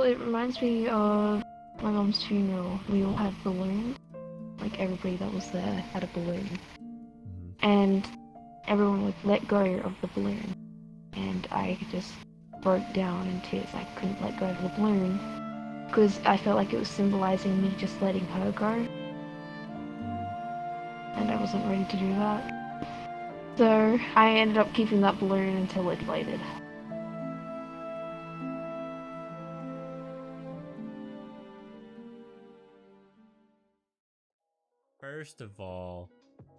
it reminds me of my mom's funeral. We all had balloons. Like, everybody that was there had a balloon. And everyone would let go of the balloon. And I just broke down in tears. I couldn't let go of the balloon. Because I felt like it was symbolizing me just letting her go. And I wasn't ready to do that. So I ended up keeping that balloon until it deflated. First of all,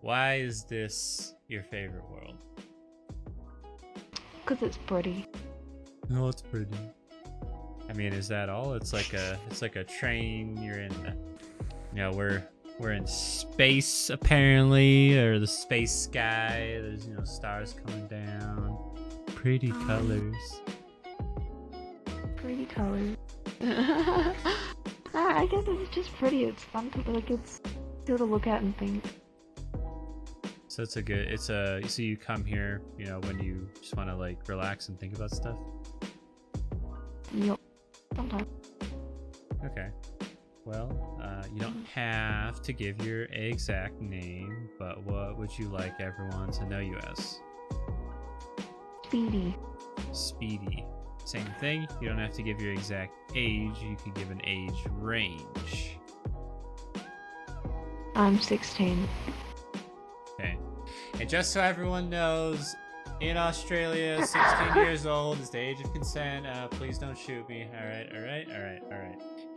why is this your favorite world? Because it's pretty. No, it's pretty. I mean, is that all? It's like a train. You're in, we're in space apparently, or the space sky. There's stars coming down. Pretty colors. Pretty colors. I guess it's just pretty. It's fun to it's good to look at and think. So so you come here, when you just want to like relax and think about stuff. Yep. Sometimes. Okay. Well, you don't have to give your exact name, but what would you like everyone to know you as? Speedy. Speedy. Same thing. You don't have to give your exact age. You can give an age range. I'm 16. Okay. And just so everyone knows, in Australia, 16 years old is the age of consent. Please don't shoot me. All right.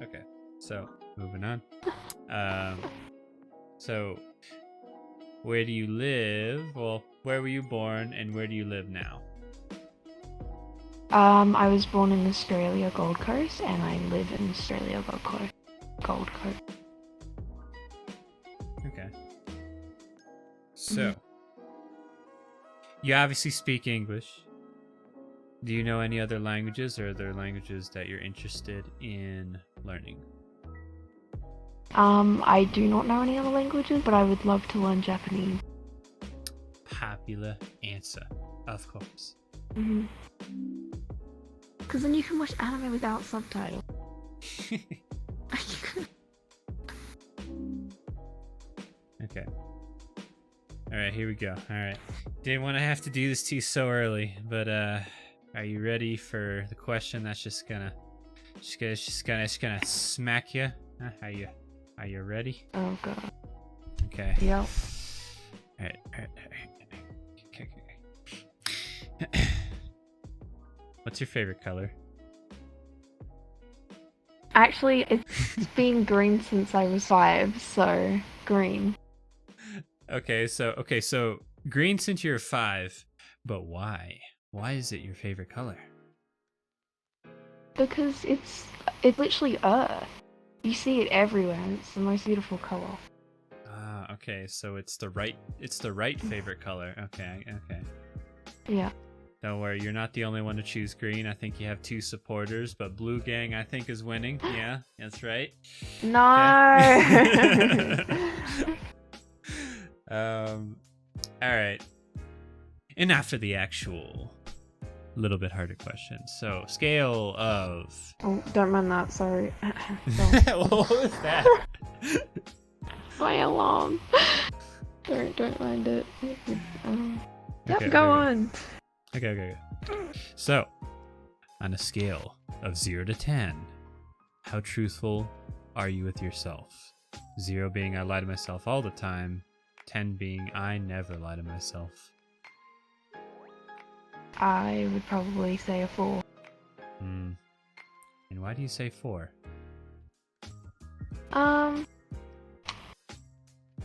Okay. So, moving on. So, where do you live? Well, where were you born and where do you live now? I was born in Australia, Gold Coast, and I live in Australia, Gold Coast. Okay. So, you obviously speak English. Do you know any other languages, or are there languages that you're interested in learning? I do not know any other languages, but I would love to learn Japanese. Popular answer, of course. Because then you can watch anime without subtitles. Okay. Alright, here we go. Alright. Didn't want to have to do this to you so early, but are you ready for the question that's just gonna smack you? Are you ready? Oh god. Okay. Yep. Alright. Okay. What's your favorite color? Actually, it's been green since I was 5, so green. Okay, so green since you're 5, but why? Why is it your favorite color? Because it's literally Earth. You see it everywhere, and it's the most beautiful color. Ah, okay, so it's the right favorite color. Okay. Yeah. Don't worry, you're not the only one to choose green. I think you have 2 supporters, but Blue Gang I think is winning. Yeah, that's right. No. Okay. Alright. And now for the actual little bit harder question. So, scale of... Oh, don't mind that, sorry. What was that? My alarm. Don't mind it. Okay, Go on. Okay. So, on a scale of 0 to 10, how truthful are you with yourself? 0 being I lie to myself all the time, 10 being I never lie to myself. I would probably say a 4. And why do you say 4?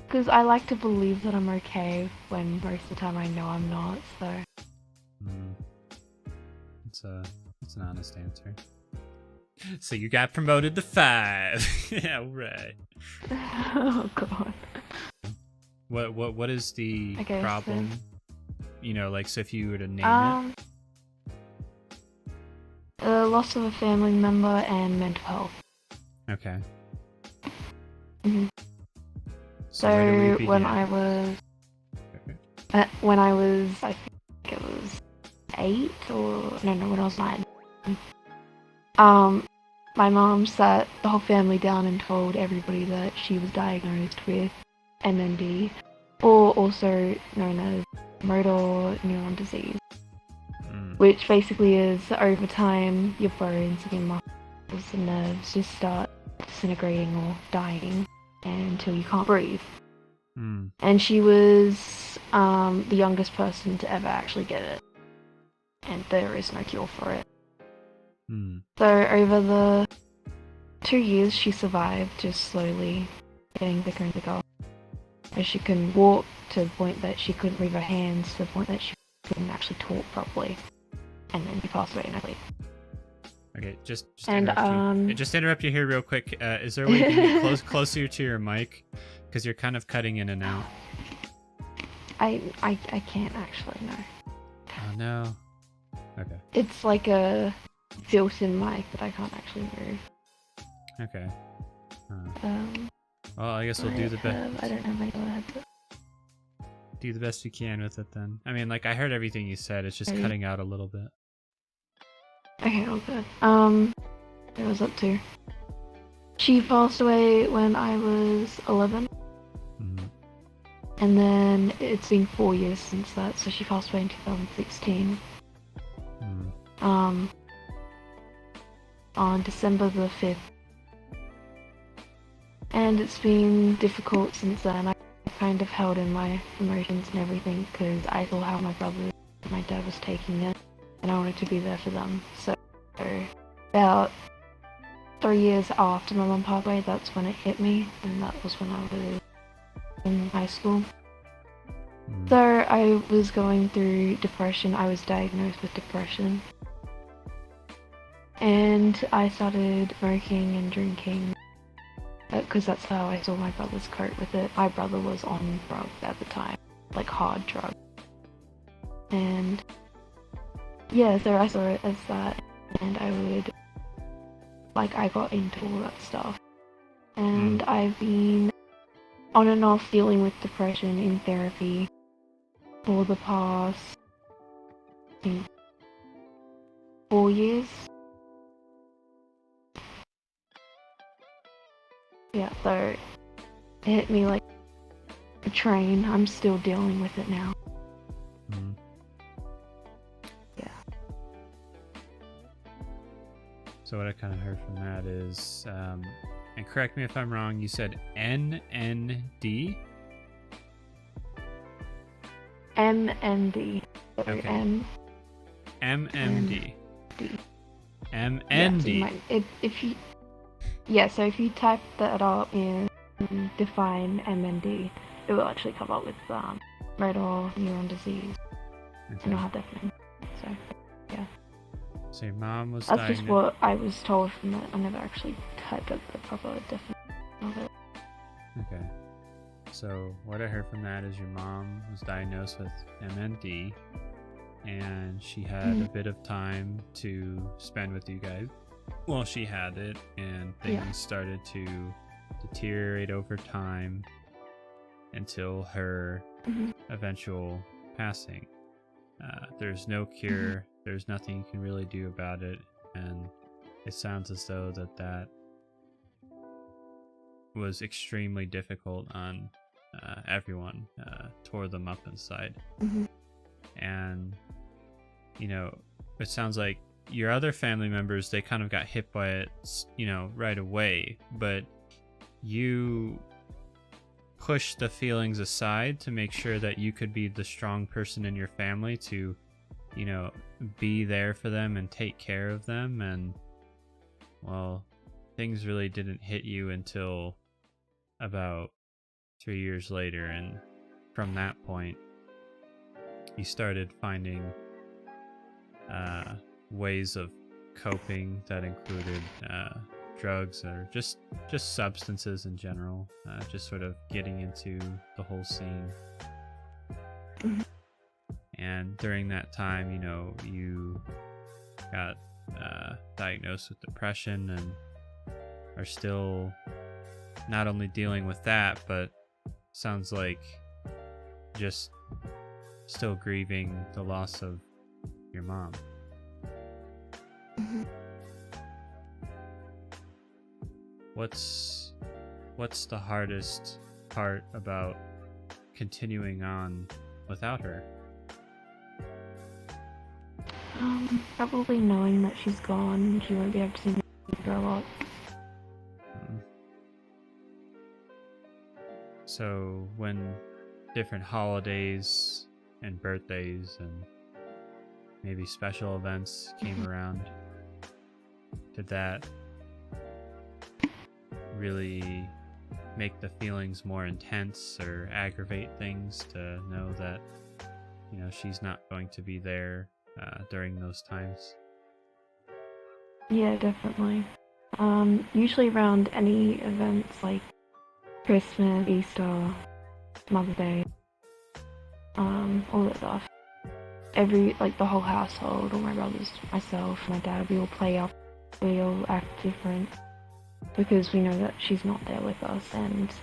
Because I like to believe that I'm okay when most of the time I know I'm not, so... It's an honest answer. So you got promoted to 5. Yeah, right. Oh god. What is the problem? So... so if you were to name it. Loss of a family member and mental health. Okay. So when I was, I think it was 8 or no, when I was 9. my mom sat the whole family down and told everybody that she was diagnosed with MND, or also known as motor neuron disease, which basically is over time your bones and your muscles and nerves just start disintegrating or dying until you can't breathe. And she was the youngest person to ever actually get it, and there is no cure for it. So over the 2 years she survived, just slowly getting thicker and thicker. As she couldn't walk to the point that she couldn't move her hands, to the point that she couldn't actually talk properly. And then she passed away in her sleep. Okay, just and interrupt you. Just interrupt you here real quick. Is there a way you can get closer to your mic? Because you're kind of cutting in and out. I can't actually, no. Oh no. Okay. It's like a built-in mic that I can't actually move. Okay. Well, I guess we'll do the best. I don't have any other headset. Do the best you can with it then. I mean, like, I heard everything you said. It's just cutting out a little bit. Okay, all good. What was up to? She passed away when I was 11. And then it's been 4 years since that, so she passed away in 2016. On December the 5th. And it's been difficult since then. I kind of held in my emotions and everything because I saw how my brother and my dad was taking it, and I wanted to be there for them. So about 3 years after my mum passed away, that's when it hit me, and that was when I was in high school. So I was going through depression. I was diagnosed with depression. And I started smoking and drinking because that's how I saw my brothers cope with it. My brother was on drugs at the time, like hard drugs. And yeah, so I saw it as that, and I got into all that stuff. And I've been on and off dealing with depression in therapy for the past, I think, 4 years. Yeah, so it hit me like a train. I'm still dealing with it now. Yeah. So what I kind of heard from that is, and correct me if I'm wrong, you said NND? MND. Okay. MMD. So if you type that up and define MND, it will actually come up with motor neuron disease. Okay. And I'll have definition. So yeah. So your mom was That's diagnosed. just what I was told from it. I never actually typed up the proper definition of it. Okay. So what I heard from that is your mom was diagnosed with MND, and she had a bit of time to spend with you guys. Well, she had it, and things started to deteriorate over time until her eventual passing. There's no cure. There's nothing you can really do about it, and it sounds as though that was extremely difficult on everyone. Tore them up inside. And you know, it sounds like your other family members, they kind of got hit by it, you know, right away, but you pushed the feelings aside to make sure that you could be the strong person in your family to, you know, be there for them and take care of them. And well, things really didn't hit you until about 3 years later, and from that point you started finding ways of coping that included drugs or just substances in general, just sort of getting into the whole scene. And during that time, you know, you got diagnosed with depression and are still not only dealing with that, but sounds like just still grieving the loss of your mom. what's the hardest part about continuing on without her? Probably knowing that she's gone and she won't be able to see me grow up. So when different holidays and birthdays and maybe special events came around, did that really make the feelings more intense or aggravate things to know that, you know, she's not going to be there during those times? Yeah, definitely. Usually around any events like Christmas, Easter, Mother's Day, all that stuff. The whole household, all my brothers, myself, my dad, we all play up, we all act different because we know that she's not there with us, and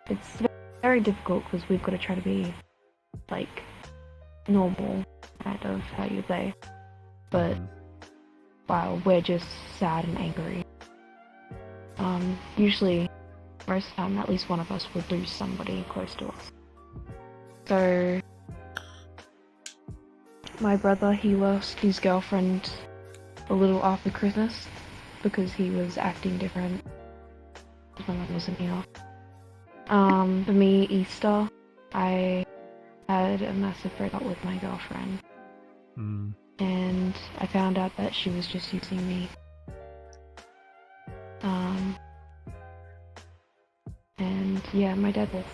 it's very difficult because we've got to try to be like normal kind of how you say, but while we're just sad and angry. Usually, most of the time, at least one of us would lose somebody close to us. So, my brother, he lost his girlfriend a little after Christmas because he was acting different when I wasn't here. For me, Easter, I had a massive breakup with my girlfriend. And I found out that she was just using me. And yeah, my dad lost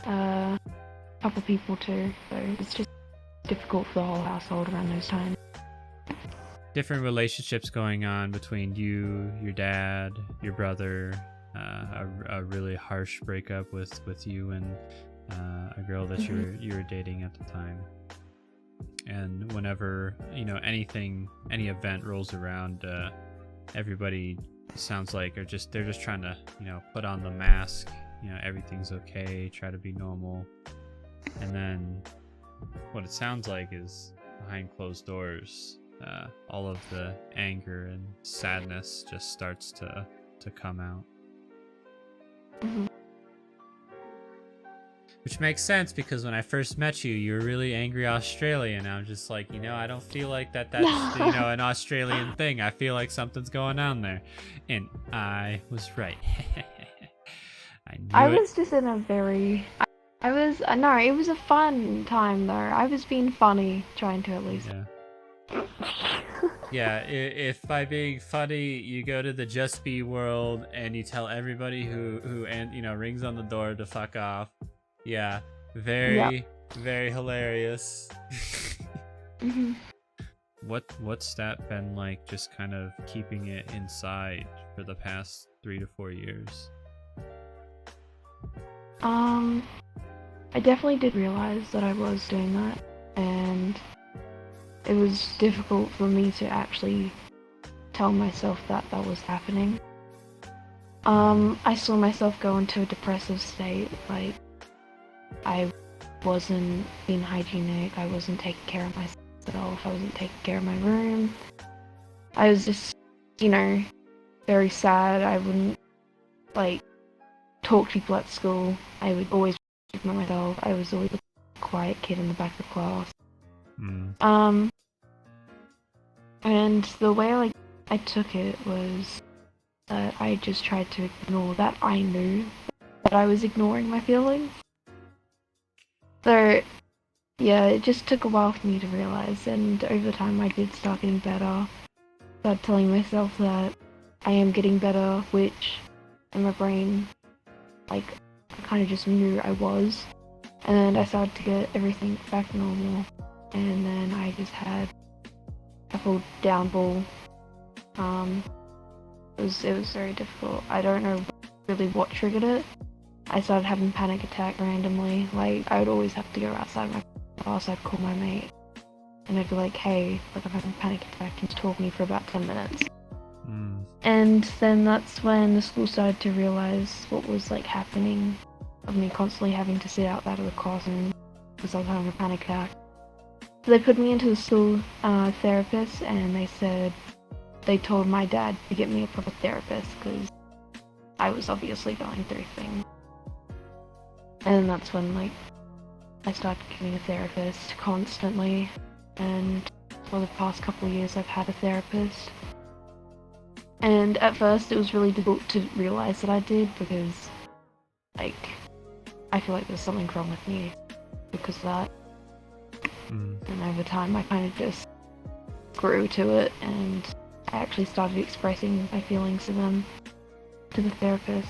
a couple people too, so it's just difficult for the whole household around those times. Different relationships going on between you, your dad, your brother, a really harsh breakup with you and a girl that you were dating at the time. And whenever, you know, any event rolls around, everybody sounds like they're just trying to, you know, put on the mask, you know, everything's okay, try to be normal. And then what it sounds like is behind closed doors, all of the anger and sadness just starts to come out. Which makes sense because when I first met you, you were really angry Australian. I'm just like, you know, I don't feel like that's you know, an Australian thing. I feel like something's going on there, and I was right. I was just in a very. No, it was a fun time though. I was being funny, trying to at least. Yeah. Yeah, if by being funny you go to the Just Be world and you tell everybody who and you know rings on the door to fuck off. Yeah, very hilarious. What's that been like? Just kind of keeping it inside for the past 3 to 4 years. I definitely did realize that I was doing that, and it was difficult for me to actually tell myself that was happening. I saw myself go into a depressive state, like I wasn't being hygienic, I wasn't taking care of myself, I wasn't taking care of my room. I was just, you know, very sad. I wouldn't, like, talk to people at school. I would always keep by myself. I was always the quiet kid in the back of the class. And the way I took it was that I just tried to ignore that. I knew that I was ignoring my feelings. So, yeah, it just took a while for me to realize, and over time I did start getting better. Started telling myself that I am getting better, which in my brain, like, I kind of just knew I was. And I started to get everything back normal, and then I just had a full downfall. It was very difficult. I don't know really what triggered it. I started having panic attack randomly. Like, I would always have to go outside my class. I'd call my mate, and I'd be like, hey, like, I'm having a panic attack, and talk to me for about 10 minutes. And then that's when the school started to realize what was, like, happening, of me constantly having to sit outside of the classroom because I was having a panic attack. So they put me into the school therapist, and they said they told my dad to get me a proper therapist because I was obviously going through things. And then that's when, like, I started getting a therapist constantly, and for the past couple of years I've had a therapist. And at first it was really difficult to realize that I did because, like, I feel like there's something wrong with me because of that. And over time I kind of just grew to it, and I actually started expressing my feelings to them, to the therapist.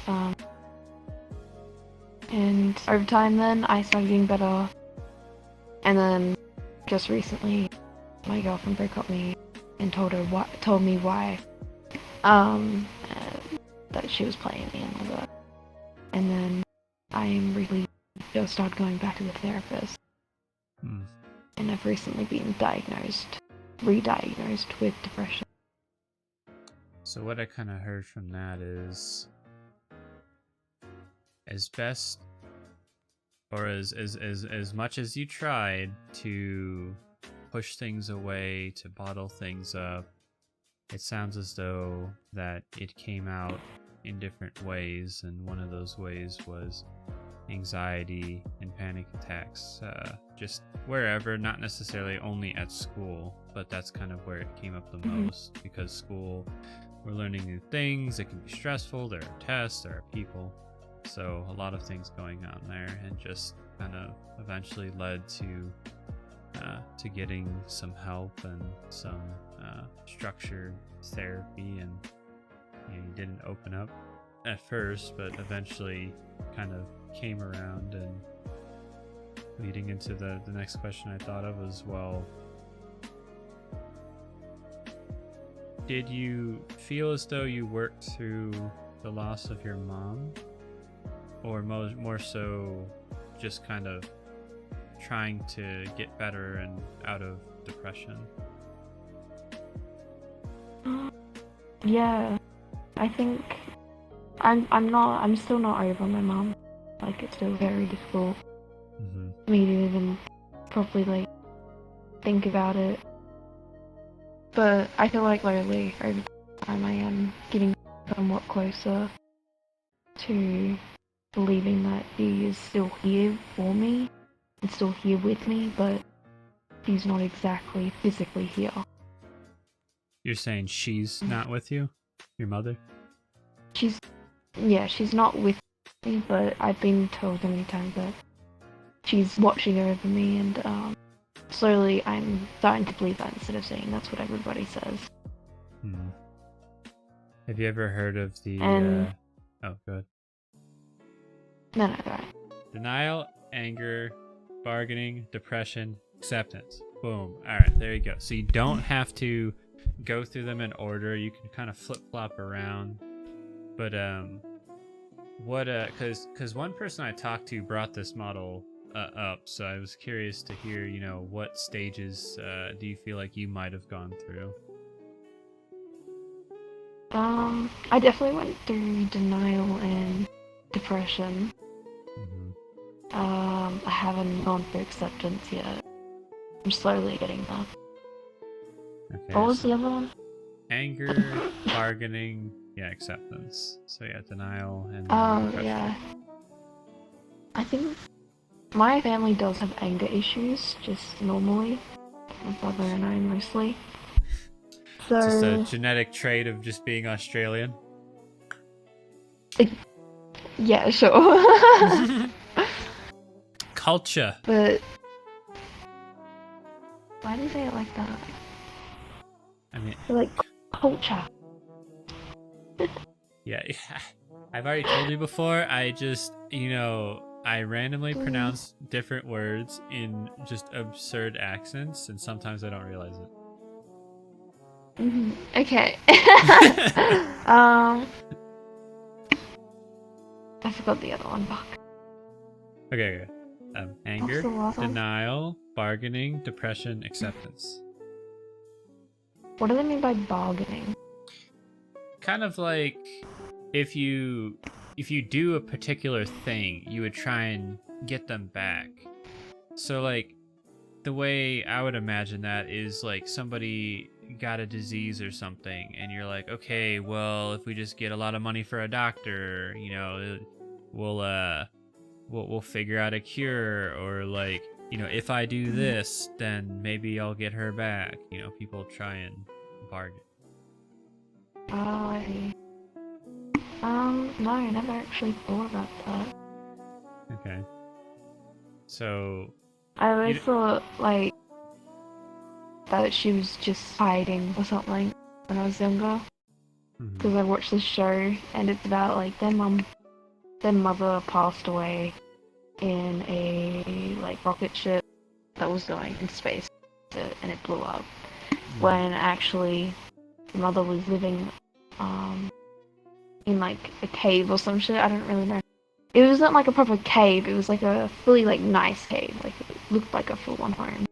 And over time then I started getting better, and then just recently my girlfriend broke up with me and told me why that she was playing me and all that. And then I'm really just started going back to the therapist. And I've recently been re-diagnosed with depression. So what I kind of heard from that is, as best or as much as you tried to push things away, to bottle things up, it sounds as though that it came out in different ways, and one of those ways was anxiety and panic attacks, just wherever, not necessarily only at school, but that's kind of where it came up the most, because school, we're learning new things, it can be stressful, there are tests, there are people, so a lot of things going on there, and just kind of eventually led to getting some help and some structured therapy. And you didn't open up at first, but eventually kind of came around. And leading into the next question I thought of as well, did you feel as though you worked through the loss of your mom, or more so just kind of trying to get better and out of depression? Yeah, I think I'm still not over my mom. Like, it's still very difficult for me to even properly, like, think about it. But I feel like slowly over time I am getting somewhat closer to believing that he is still here for me and still here with me, but he's not exactly physically here. You're saying she's not with you? Your mother? She's not with me, but I've been told so many times that she's watching over me, and slowly I'm starting to believe that instead of saying that's what everybody says. Have you ever heard of the oh, go ahead. No, go ahead. Denial, anger, bargaining, depression, acceptance. Boom. Alright, there you go. So you don't have to go through them in order. You can kind of flip-flop around. But what because one person I talked to brought this model up, so I was curious to hear, what stages do you feel like you might have gone through? I definitely went through denial and depression. I haven't gone through acceptance yet. I'm slowly getting there. Okay, what was the other one? Anger, bargaining, acceptance. So denial and depression. Yeah. I think my family does have anger issues, just normally. My brother and I mostly. So just a genetic trait of just being Australian. Yeah, sure. Culture. But why do you say it like that? I mean, like culture. Yeah, I've already told you before. I just, I randomly pronounce different words in just absurd accents, and sometimes I don't realize it. Okay. I forgot the other one. Fuck. Okay. Anger, denial, bargaining, depression, acceptance. What do they mean by bargaining? Kind of like if you do a particular thing, you would try and get them back. So like the way I would imagine that is like somebody got a disease or something, and you're like, okay, well, if we just get a lot of money for a doctor, you know, we'll figure out a cure, or like, you know, if I do this, then maybe I'll get her back. You know, people try and bargain. Oh, I see. No, I never actually thought about that. Okay. So I always you, thought, like, that she was just hiding or something when I was younger. Because I watched this show, and it's about, like, their mother passed away in a, like, rocket ship that was going in space, and it blew up. When actually, the mother was living, in, like, a cave or some shit, I don't really know. It wasn't, like, a proper cave, it was, like, a fully, like, nice cave, like, it looked like a full-on home.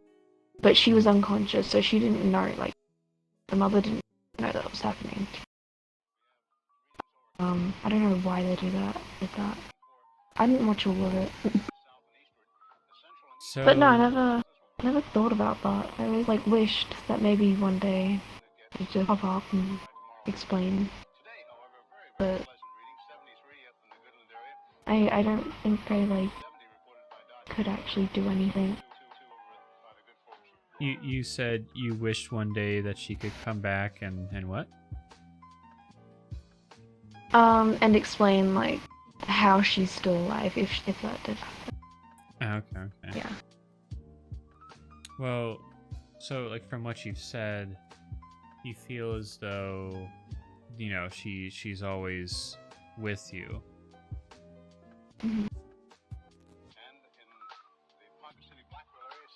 But she was unconscious, so she didn't know, like, the mother didn't know that was happening. I don't know why they do that with that. I didn't watch all of it. so But no, I never thought about that. I always, like, wished that maybe one day it'd just pop up and explain. But I don't think I, like, could actually do anything. you said you wished one day that she could come back and what? And explain, like, how she's still alive if that did happen. Okay. Yeah. Well, so like from what you've said, you feel as though, you know, she's always with you.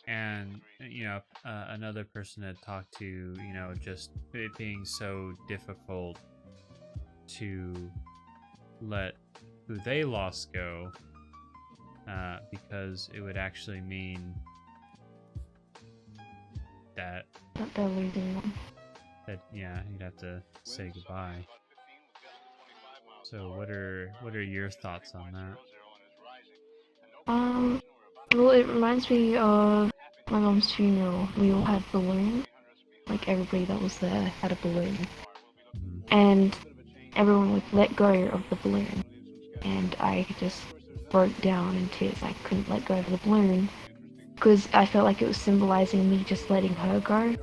And you know, another person had talked to, you know, just it being so difficult to let who they lost go, because it would actually mean that They're losing them. yeah, you'd have to say goodbye. So what are your thoughts on that? Well, it reminds me of my mom's funeral. We all had balloons. Like, everybody that was there had a balloon. And everyone would let go of the balloon. And I just broke down in tears. I couldn't let go of the balloon. Because I felt like it was symbolizing me just letting her go.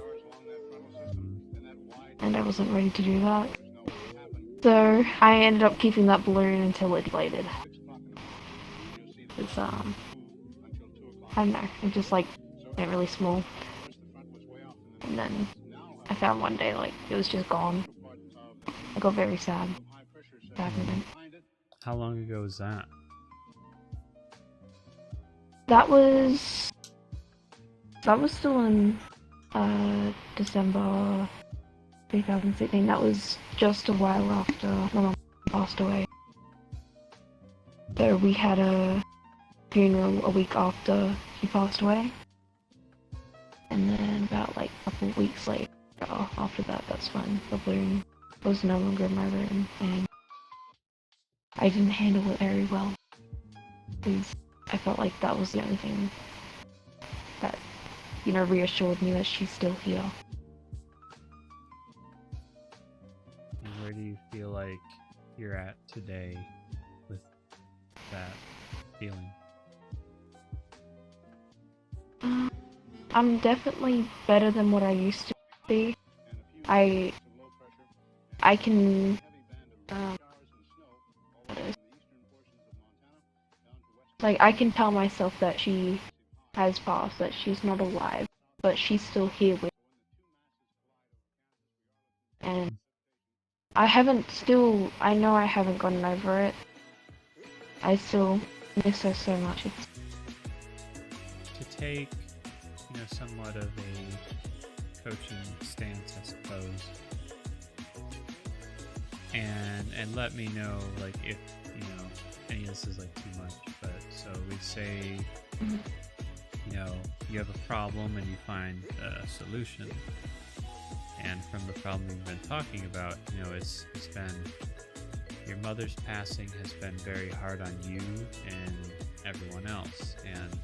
And I wasn't ready to do that. So I ended up keeping that balloon until it deflated. It's, I don't know, it just, like, went really small. And then I found one day, like, it was just gone. I got very sad. How long ago was that? That was still in, December 2016. That was just a while after my mom passed away. So we had a funeral a week after she passed away. And then about, like, a couple of weeks later, after that, that's when the balloon was no longer in my room, and I didn't handle it very well. Because I felt like that was the only thing that, you know, reassured me that she's still here. And where do you feel like you're at today with that feeling? I'm definitely better than what I used to be. I can, like, I can tell myself that she has passed, that she's not alive, but she's still here with me. And I know I haven't gotten over it. I still miss her so much. To take, you know, somewhat of a coaching stance, I suppose, and let me know, like, if, you know, any of this is, like, too much. But so we say, you know, you have a problem and you find a solution, and from the problem we've been talking about, you know, it's been, your mother's passing has been very hard on you and everyone else, and,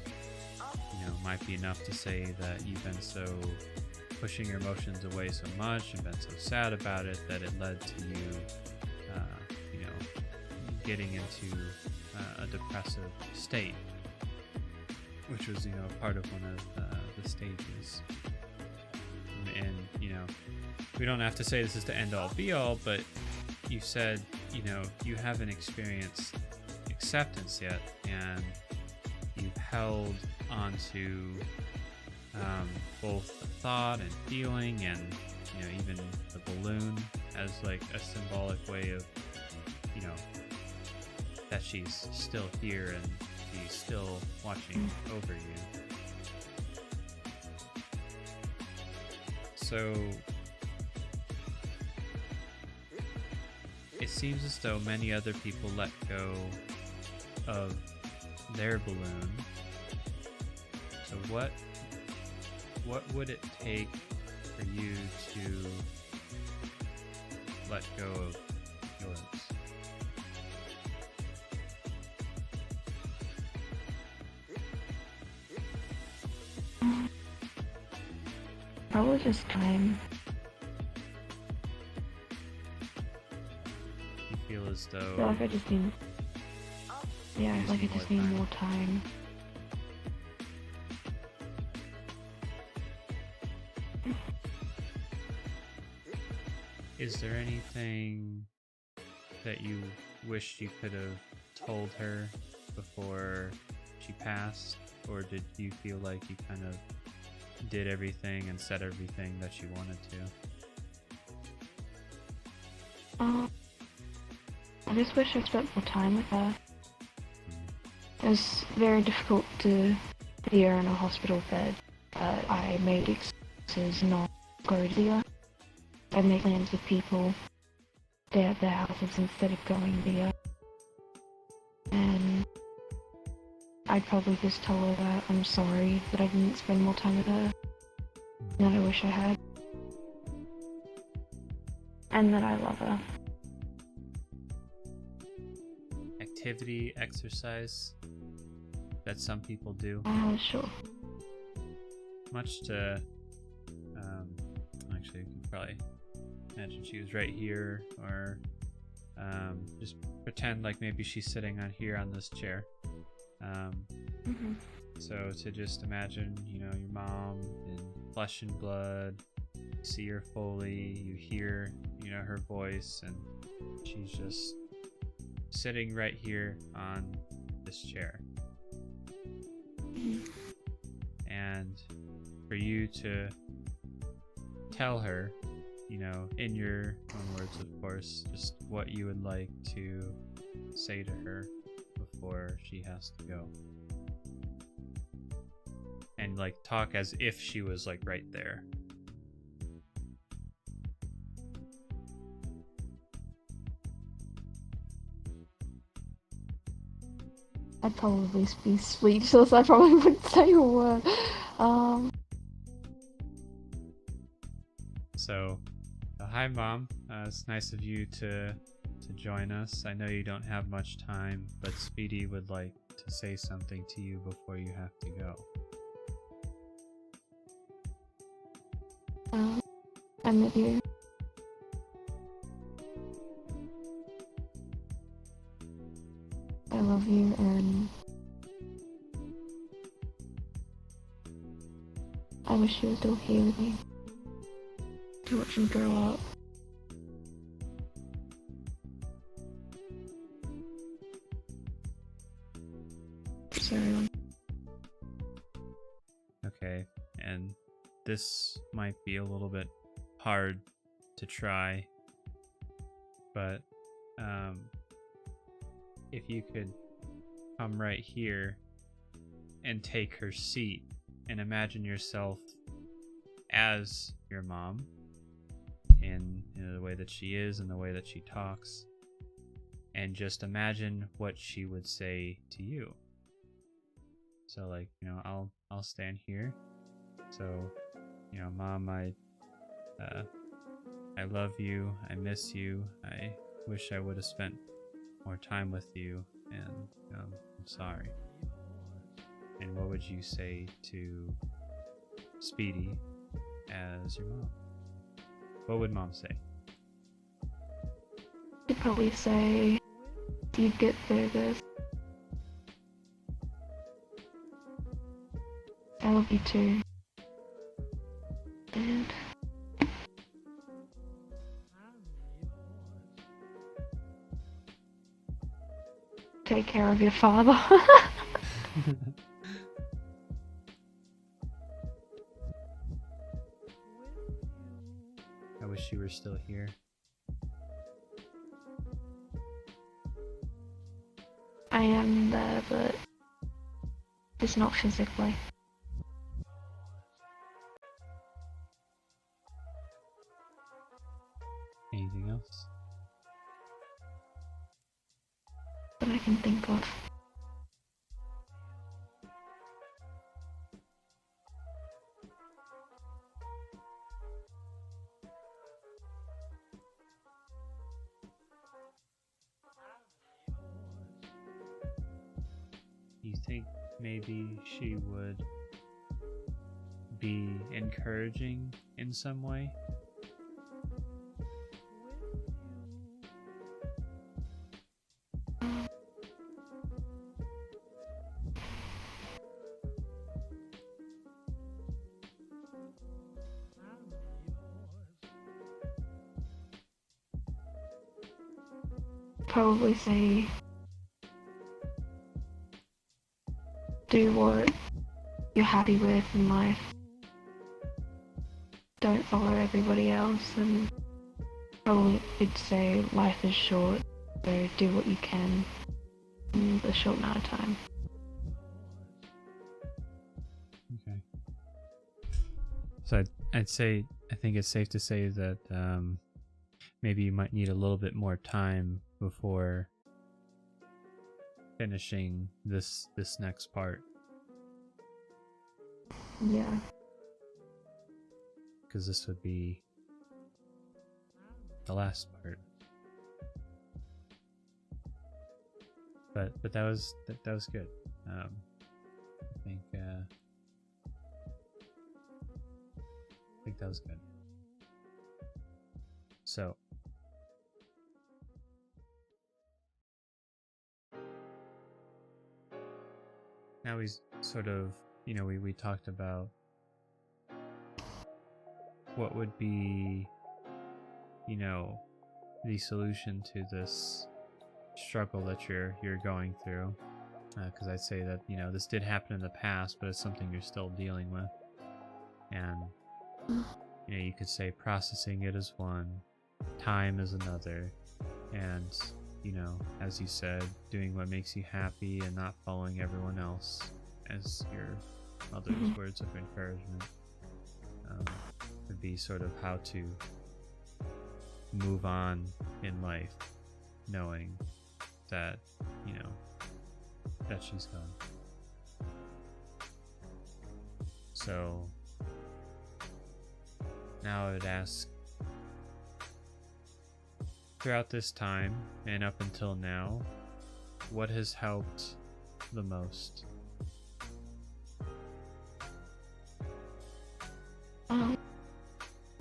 you know, might be enough to say that you've been so pushing your emotions away so much and been so sad about it that it led to you, you know, getting into a depressive state, which was, you know, part of one of the stages. And, you know, we don't have to say this is the end all be all, but you said, you know, you haven't experienced acceptance yet, and you've held onto both the thought and feeling, and, you know, even the balloon as like a symbolic way of, you know, that she's still here and she's still watching over you. So it seems as though many other people let go of their balloon. So what would it take for you to let go of yours? Probably just time. You feel as though I feel like I just need. Yeah, I feel like I just need more time. Is there anything that you wish you could have told her before she passed? Or did you feel like you kind of did everything and said everything that you wanted to? I just wish I spent more time with her. It was very difficult to see her in a hospital bed. I made excuses not to go to her. I'd make plans with people, stay at their houses instead of going there. And I'd probably just tell her that I'm sorry that I didn't spend more time with her, and that I wish I had. And that I love her. Activity, exercise that some people do. Sure. Much to, actually, you can probably imagine she was right here, or just pretend like maybe she's sitting on here on this chair. So to just imagine, you know, your mom in flesh and blood, you see her fully, you hear, you know, her voice, and she's just sitting right here on this chair. And for you to tell her, you know, in your own words, of course, just what you would like to say to her before she has to go. And like talk as if she was like right there. I'd probably be speechless. I probably wouldn't say a word. So, hi Mom. It's nice of you to join us. I know you don't have much time, but Speedy would like to say something to you before you have to go. I'm with you. I love you, and I wish you were still here with me to watch him grow up. Sorry. Okay, and this might be a little bit hard to try, but if you could come right here and take her seat and imagine yourself as your mom in, you know, the way that she is and the way that she talks, and just imagine what she would say to you. So like, you know, I'll stand here. So, you know, Mom, I love you. I miss you. I wish I would have spent more time with you, and I'm sorry. And what would you say to Speedy as your mom? What would mom say? She'd probably say, "You get through this. I love you too. And take care of your father." I wish you were still here. I am there, but it's not physically. Anything else? That I can think of. You think maybe she would be encouraging in some way? Probably say, do what you're happy with in life. Don't follow everybody else, and probably would say life is short, so do what you can in the short amount of time. Okay. So I'd say, I think it's safe to say that maybe you might need a little bit more time before finishing this next part. Yeah. Because this would be the last part. But that was good. I think that was good. So now we sort of, we talked about what would be, the solution to this struggle that you're going through. Because I'd say that, this did happen in the past, but it's something you're still dealing with. And, you could say processing it is one, time is another, and, as you said, doing what makes you happy and not following everyone else, as your mother's words of encouragement, would be sort of how to move on in life, knowing that, that she's gone. So now I would ask, throughout this time and up until now, what has helped the most?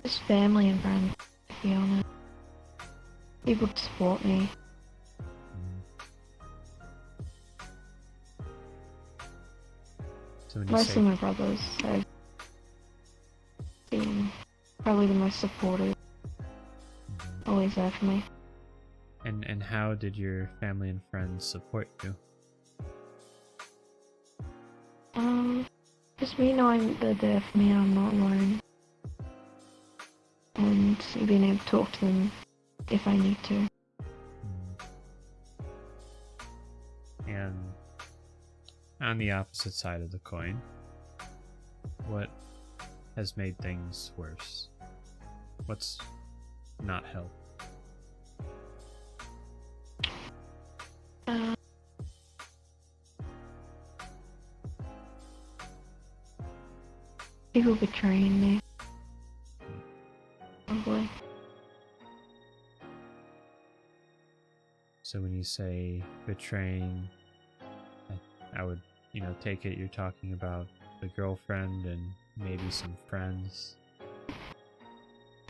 Just family and friends, to be honest. People to support me. So when you Mostly my brothers have been probably the most supportive. Always there for me. And how did your family and friends support you? Just me knowing they're there for me and I'm not alone. And being able to talk to them if I need to. And on the opposite side of the coin, what has made things worse? What's not helped? People betraying me. Probably. So when you say betraying, I would, take it you're talking about the girlfriend and maybe some friends.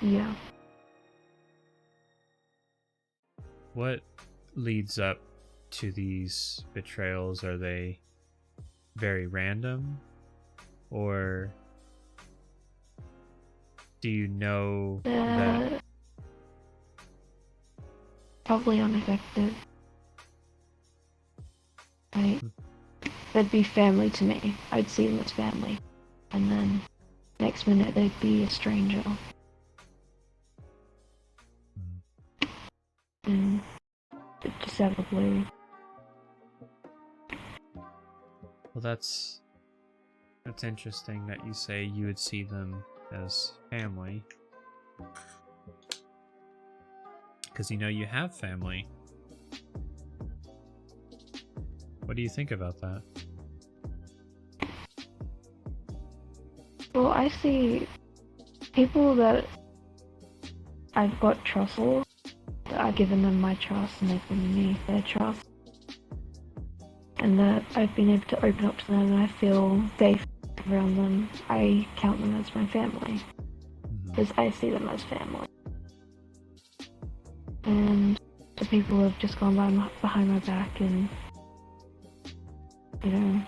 Yeah. What leads up to these betrayals? Are they very random, or do you know that? Probably unaffected. Like, they'd be family to me. I'd see them as family. And then next minute they'd be a stranger. And just out of the blue. Well, that's interesting that you say you would see them as family. Because you know you have family. What do you think about that? Well, I see people that I've got trust for, that I've given them my trust and they've given me their trust. And that I've been able to open up to them and I feel safe around them. I count them as my family. Because I see them as family. And the people who have just gone behind my back and, you know,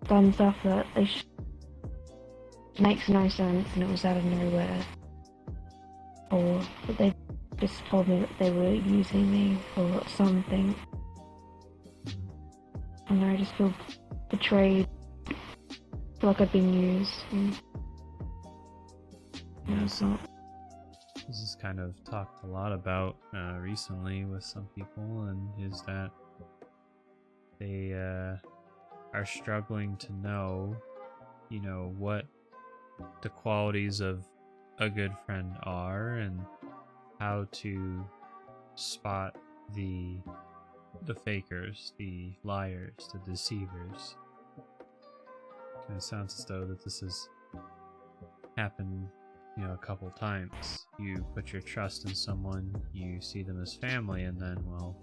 done stuff that makes no sense and it was out of nowhere. Or that they just told me that they were using me for something. And I just feel betrayed. I feel like I've been used. And, you know, it's not. This is kind of talked a lot about recently with some people, and is that they are struggling to know, you know, what the qualities of a good friend are and how to spot the fakers, the liars, the deceivers. Kind of sounds as though that this has happened, you know, a couple times. You put your trust in someone, you see them as family, and then, well,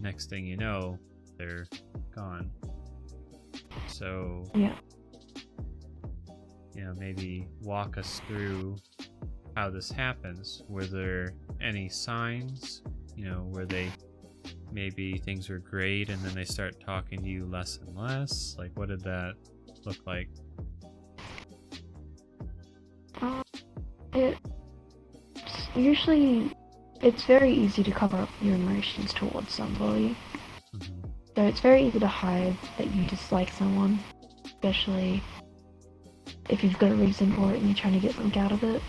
next thing you know, they're gone. So, Yeah. you know, maybe walk us through how this happens. Were there any signs, you know, where they maybe things were great and then they start talking to you less and less? Like, what did that look like? It's very easy to cover up your emotions towards somebody. So it's very easy to hide that you dislike someone, especially if you've got a reason for it and you're trying to get something out of it.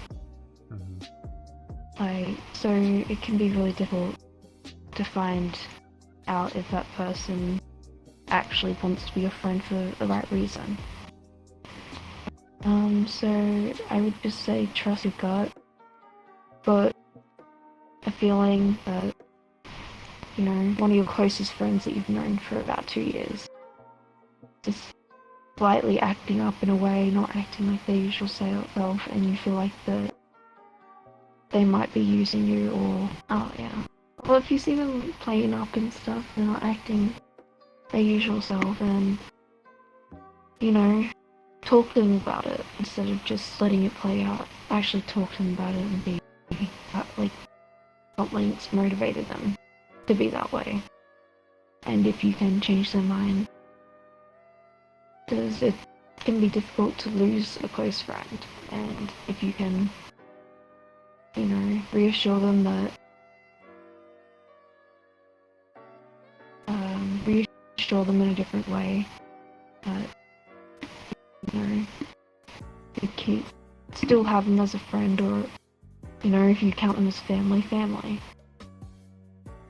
So it can be really difficult to find out if that person actually wants to be your friend for the right reason. So I would just say trust your gut, but a feeling that, you know, one of your closest friends that you've known for about 2 years just slightly acting up in a way, not acting like their usual self, and you feel like that they might be using you, or, oh yeah. Well, if you see them playing up and stuff, they're not acting their usual self, and, you know, talk to them about it instead of just letting it play out. Actually talk to them about it and be, like, something that's motivated them to be that way. And if you can change their mind, because it can be difficult to lose a close friend, and if you can, you know, reassure them that, reassure them in a different way, that, you know, you still have them as a friend, or, you know, if you count them as family.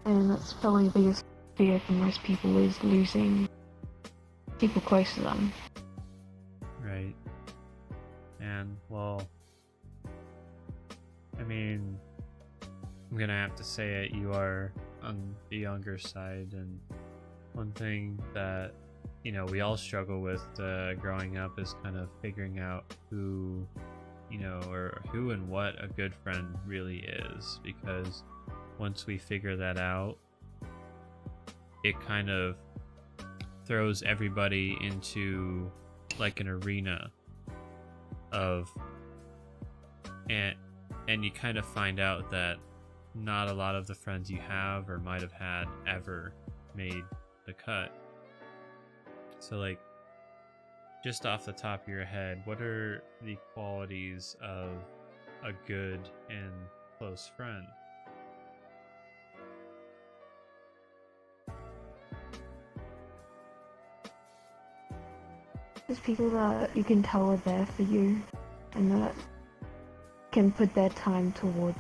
And that's probably the biggest fear for most people, is losing people close to them. Right. And, well, I mean, I'm gonna have to say it, you are on the younger side, and one thing that, you know, we all struggle with growing up is kind of figuring out who, you know, or who and what a good friend really is, because once we figure that out, it kind of throws everybody into like an arena of, and and you kind of find out that not a lot of the friends you have or might have had ever made the cut. So like, just off the top of your head, what are the qualities of a good and close friend? There's people that you can tell are there for you and that can put their time toward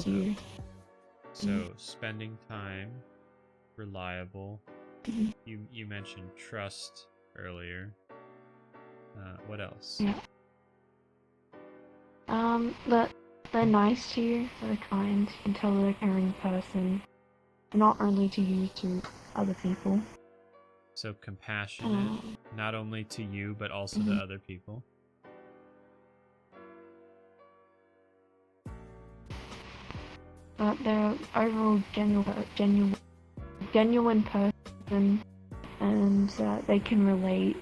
you. So spending time, reliable. Mhm. You mentioned trust earlier. What else? Yeah. That they're nice to you, they're kind, you can tell they're a caring person, not only to you, to other people. So compassionate, not only to you, but also to other people. But they're overall genuine person, and they can relate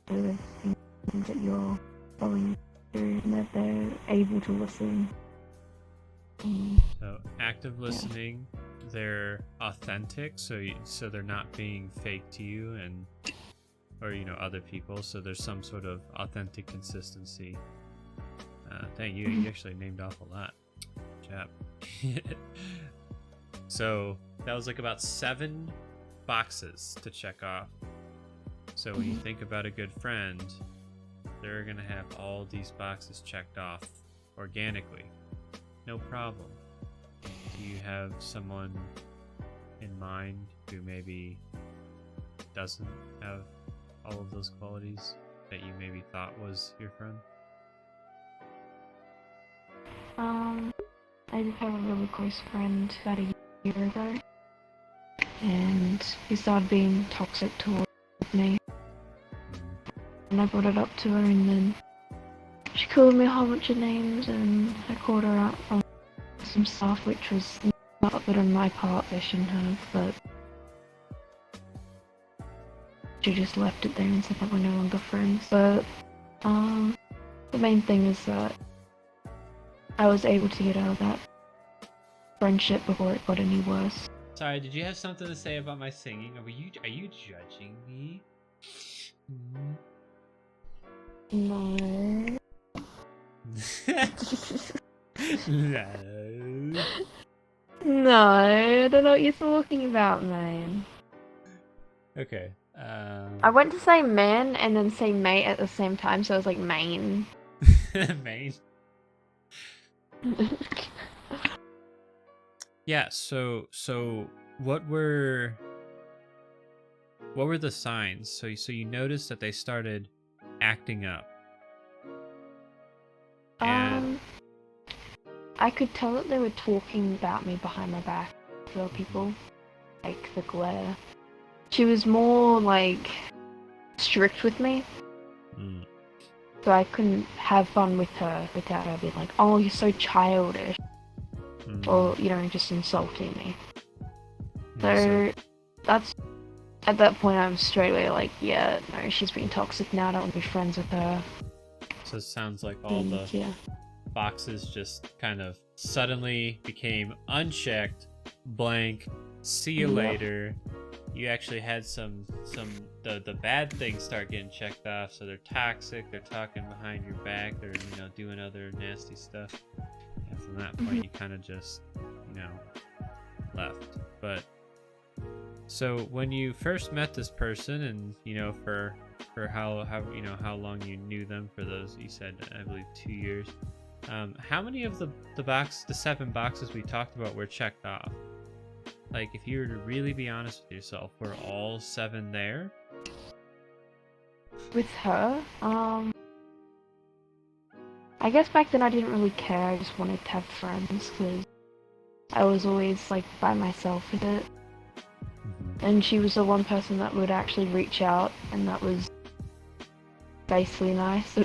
to the things that you're going through, and that they're able to listen. So active listening, they're authentic, so they're not being fake to you or other people. So there's some sort of authentic consistency. Thank you. You actually named off a lot. Good job. So that was like about 7 boxes to check off. So when you think about a good friend, they're gonna have all these boxes checked off organically. No problem. Do you have someone in mind who maybe doesn't have all of those qualities that you maybe thought was your friend? I did have a really close friend about a year ago, and he started being toxic towards me. And I brought it up to her, and then she called me a whole bunch of names, and I called her out on some stuff which was not good on my part. I shouldn't have, but she just left it there and said that we're no longer friends. But the main thing is that I was able to get out of that friendship before it got any worse. Sorry, did you have something to say about my singing? Are you judging me? No. No. No, I don't know what you're talking about, man. Okay. I went to say man and then say mate at the same time, so I was like main. Main. Yeah. So what were the signs? So you noticed that they started acting up. And I could tell that they were talking about me behind my back to other people, like the glare. She was more like strict with me, so I couldn't have fun with her without her being like, "Oh, you're so childish," or just insulting me. So that's at that point I'm straight away like, yeah, no, she's being toxic now. I don't want to be friends with her. So it sounds like all the boxes just kind of suddenly became unchecked, blank, see you later. You actually had the bad things start getting checked off, so they're toxic, they're talking behind your back, they're doing other nasty stuff. And from that point you kind of just left. But so when you first met this person, and for how long you knew them, for those you said I believe 2 years, how many of the 7 boxes we talked about were checked off? Like, if you were to really be honest with yourself, were all 7 there? With her, I guess back then I didn't really care. I just wanted to have friends because I was always like by myself with it. And she was the one person that would actually reach out, and that was basically nice.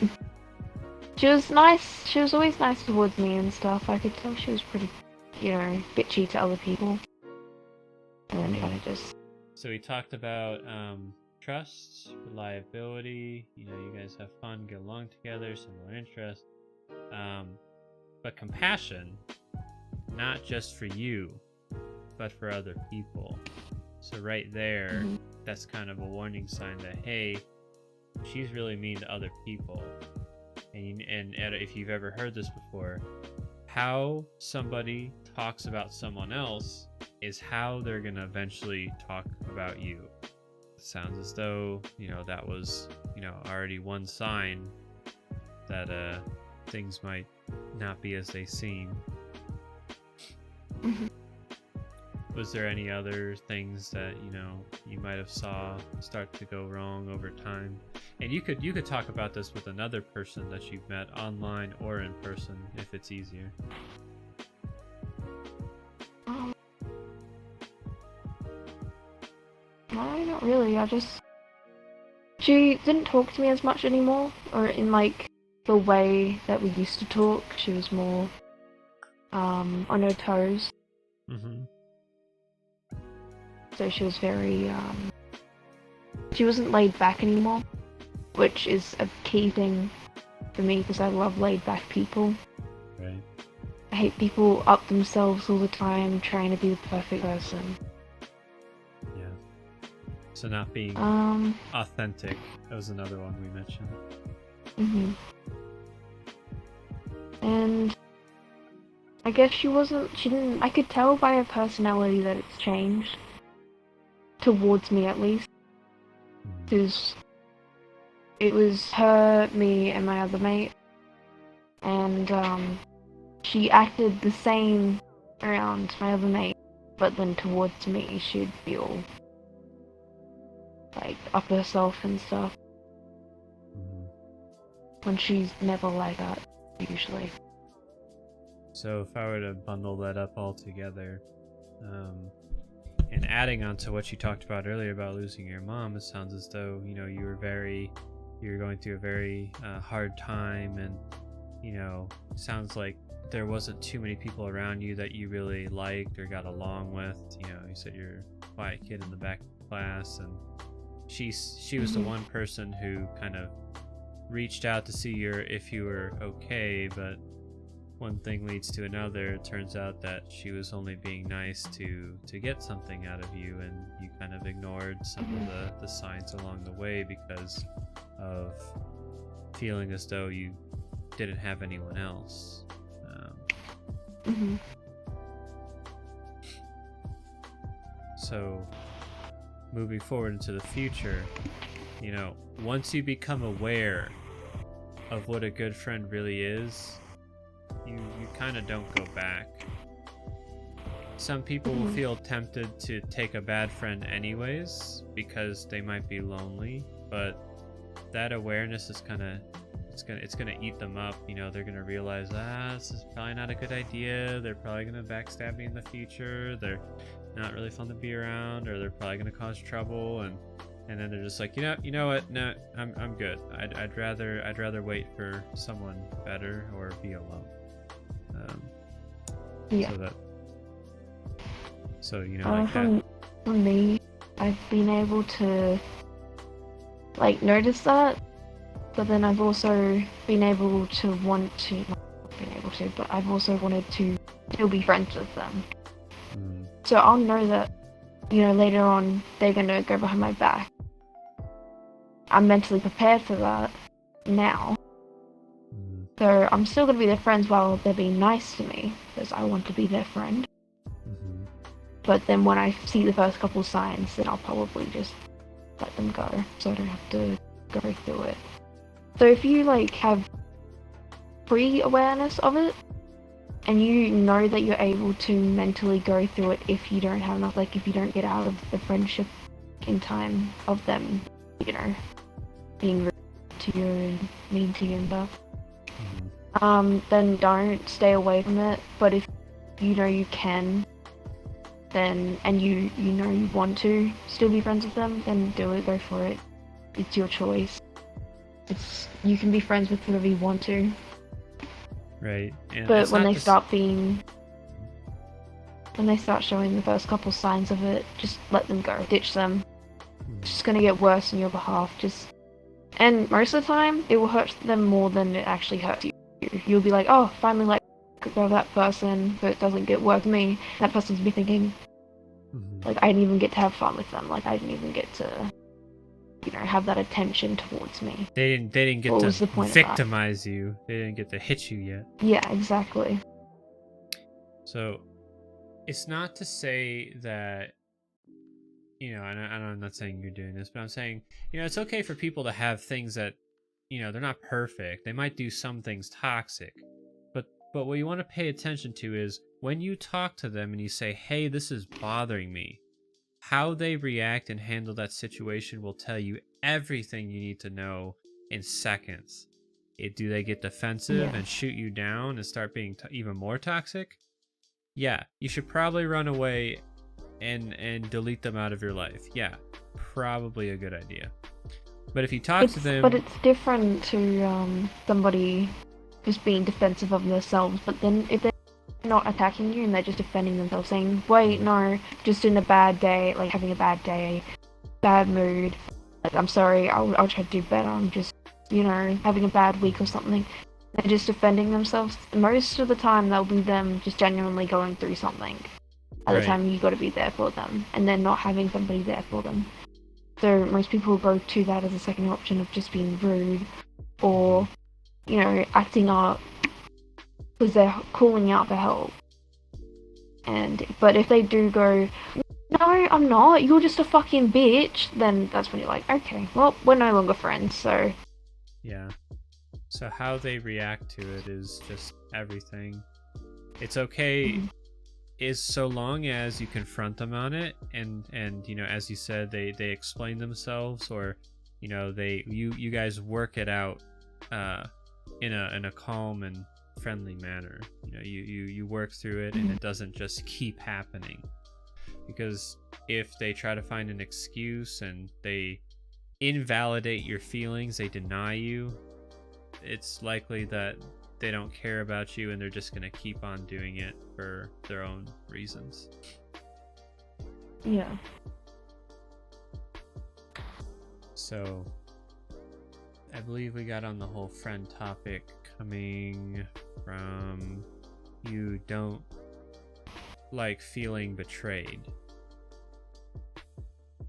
She was nice. She was always nice towards me and stuff. I could tell she was pretty, bitchy to other people. And then kind of just... So we talked about trust, reliability. You guys have fun, get along together, similar interests. But compassion, not just for you, but for other people. So right there, that's kind of a warning sign that, hey, she's really mean to other people. And if you've ever heard this before, how somebody talks about someone else is how they're going to eventually talk about you. It sounds as though, that was, already one sign that things might not be as they seem. Was there any other things that you might have saw start to go wrong over time? And you could talk about this with another person that you've met online or in person if it's easier. No, not really. She didn't talk to me as much anymore, or in like the way that we used to talk. She was more on her toes. So she was very she wasn't laid back anymore, which is a key thing for me because I love laid back people. Right. I hate people up themselves all the time trying to be the perfect person. Yeah. So not being authentic. That was another one we mentioned. And I guess she didn't, I could tell by her personality that it's changed. Towards me, at least. Because it was her, me, and my other mate. And she acted the same around my other mate, but then towards me she'd be all like up herself and stuff. When she's never like that, usually. So if I were to bundle that up all together, and adding on to what you talked about earlier about losing your mom, it sounds as though, you were going through a very hard time, and, sounds like there wasn't too many people around you that you really liked or got along with. You said you're a quiet kid in the back of the class, and she was the one person who kind of reached out to see if you were okay, but one thing leads to another. It turns out that she was only being nice to get something out of you, and you kind of ignored some of the signs along the way because of feeling as though you didn't have anyone else. So moving forward into the future, once you become aware of what a good friend really is, you kind of don't go back. Some people will feel tempted to take a bad friend anyways because they might be lonely, but that awareness is it's gonna eat them up. They're gonna realize, this is probably not a good idea. They're probably gonna backstab me in the future. They're not really fun to be around, or they're probably gonna cause trouble, and then they're just like, you know what? No, I'm good. I'd rather wait for someone better or be alone. So like that. For me, I've been able to notice that, but then I've also been able to but I've also wanted to still be friends with them. So I'll know that, later on they're gonna go behind my back. I'm mentally prepared for that now. So I'm still gonna be their friends while they're being nice to me, because I want to be their friend. But then when I see the first couple signs, then I'll probably just let them go, so I don't have to go through it. So if you have pre-awareness of it, and you know that you're able to mentally go through it if you don't have enough, if you don't get out of the friendship in time of them, being rude to you and mean to you and stuff, then don't stay away from it. But if you can, then, and you want to still be friends with them, then do it, go for it. It's your choice. You can be friends with whoever you want to. Right. And but when they start showing the first couple signs of it, just let them go. Ditch them. It's just gonna get worse on your behalf. And most of the time, it will hurt them more than it actually hurts you. you'll be like, oh, finally let go of that person, but it doesn't get work with me. That person's be thinking, like, I didn't even get to have fun with them. Like, I didn't even get to, have that attention towards me. They didn't get What to was the point of victimize you. They didn't get to hit you yet. Yeah, exactly. So, it's not to say that, and I'm not saying you're doing this, but I'm saying, it's okay for people to have things that, they're not perfect. They might do some things toxic. But what you want to pay attention to is when you talk to them and you say, hey, this is bothering me, how they react and handle that situation will tell you everything you need to know in seconds. Do they get defensive and shoot you down and start being even more toxic? Yeah, you should probably run away and delete them out of your life. Yeah, probably a good idea. But if you talk to them... But it's different to somebody just being defensive of themselves, but then if they're not attacking you and they're just defending themselves, saying, wait, no, just in a bad day, like having a bad day, bad mood, like, I'm sorry, I'll try to do better, I'm just, having a bad week or something. They're just defending themselves. Most of the time, they'll be them just genuinely going through something. At the time, you got to be there for them, and then not having somebody there for them. So most people go to that as a second option of just being rude, or acting up because they're calling out for help. But if they do go, no, I'm not, you're just a fucking bitch, then that's when you're like, okay, well, we're no longer friends, so... Yeah. So how they react to it is just everything. It's okay is so long as you confront them on it and as you said, they explain themselves, or you guys work it out in a calm and friendly manner. You work through it and it doesn't just keep happening. Because if they try to find an excuse and they invalidate your feelings, they deny you, it's likely that they don't care about you and they're just going to keep on doing it for their own reasons. Yeah. So I believe we got on the whole friend topic coming from you don't like feeling betrayed.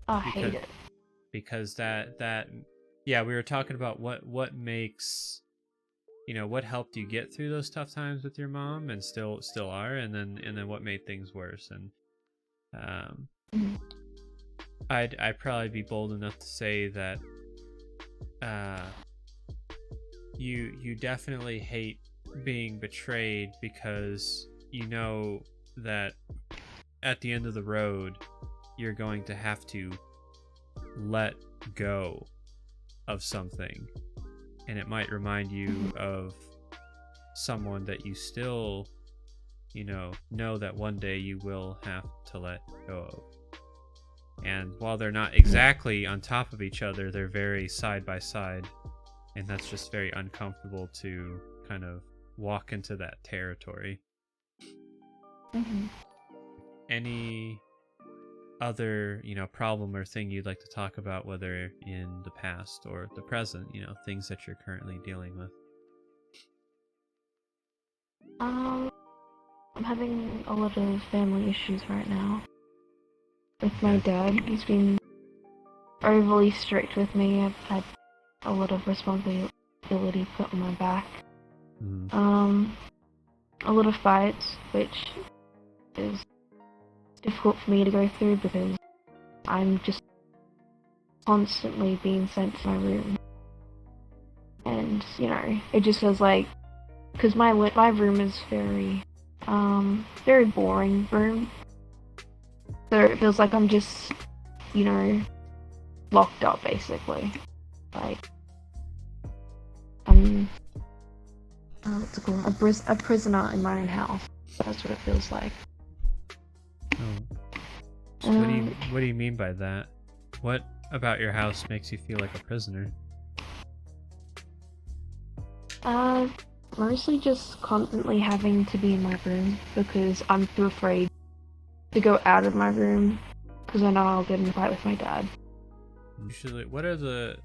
I hate it. Because that yeah, we were talking about what makes, what helped you get through those tough times with your mom and still are, and then what made things worse. And I'd probably be bold enough to say that you definitely hate being betrayed, because you know that at the end of the road you're going to have to let go of something, and it might remind you of someone that you still know that one day you will have to let go of. And while they're not exactly on top of each other, they're very side by side, and that's just very uncomfortable to kind of walk into that territory. Any other problem or thing you'd like to talk about, whether in the past or the present, things that you're currently dealing with? I'm having a lot of family issues right now with my dad. He's been overly strict with me. I've had a lot of responsibility put on my back. A lot of fights, which is difficult for me to go through because I'm just constantly being sent to my room. And, it just feels like, because my room is very boring room. So it feels like I'm just, locked up, basically. Like, I'm, what's it called? A prisoner in my own house. That's what it feels like. So what do you mean by that? What about your house makes you feel like a prisoner? Mostly just constantly having to be in my room because I'm too afraid to go out of my room because I know I'll get in a fight with my dad. Usually, what are the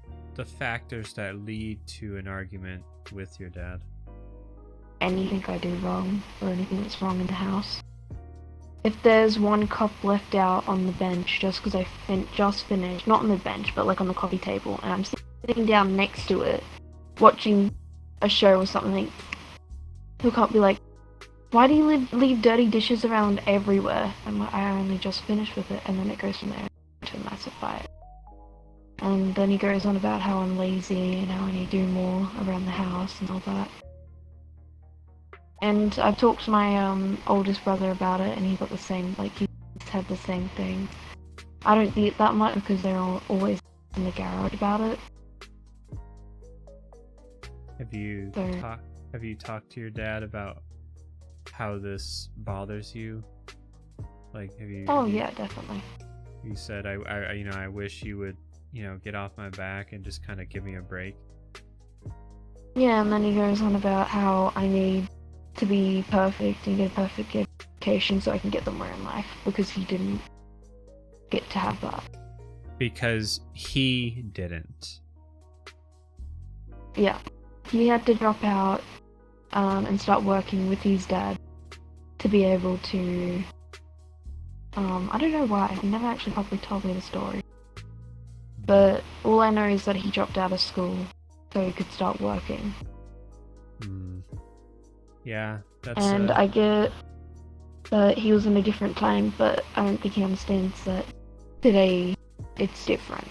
factors that lead to an argument with your dad? anything I do wrong or anything that's wrong in the house. If there's one cup left out on the bench just because I just finished, not on the bench, but like on the coffee table, and I'm sitting down next to it, watching a show or something, he'll can't be like, why do you leave dirty dishes around everywhere? I'm like, I only just finished with it, and then it goes from there to a massive fight. And then he goes on about how I'm lazy and how I need to do more around the house and all that. And I've talked to my oldest brother about it, and he got the same, like, he had the same thing. I don't see it that much because they're always in the garage about it. Have you talked to your dad about how this bothers you? Like, have you? Yeah, definitely. You said I wish you would, get off my back and just kind of give me a break. Yeah, and then he goes on about how I need to be perfect and get a perfect education so I can get somewhere in life, because he didn't get to have that. Because he didn't. Yeah. He had to drop out and start working with his dad to be able to... I don't know why. He never actually probably told me the story. But all I know is that he dropped out of school so he could start working. Yeah, that's... And I get that he was in a different time, but I don't think he understands that today it's different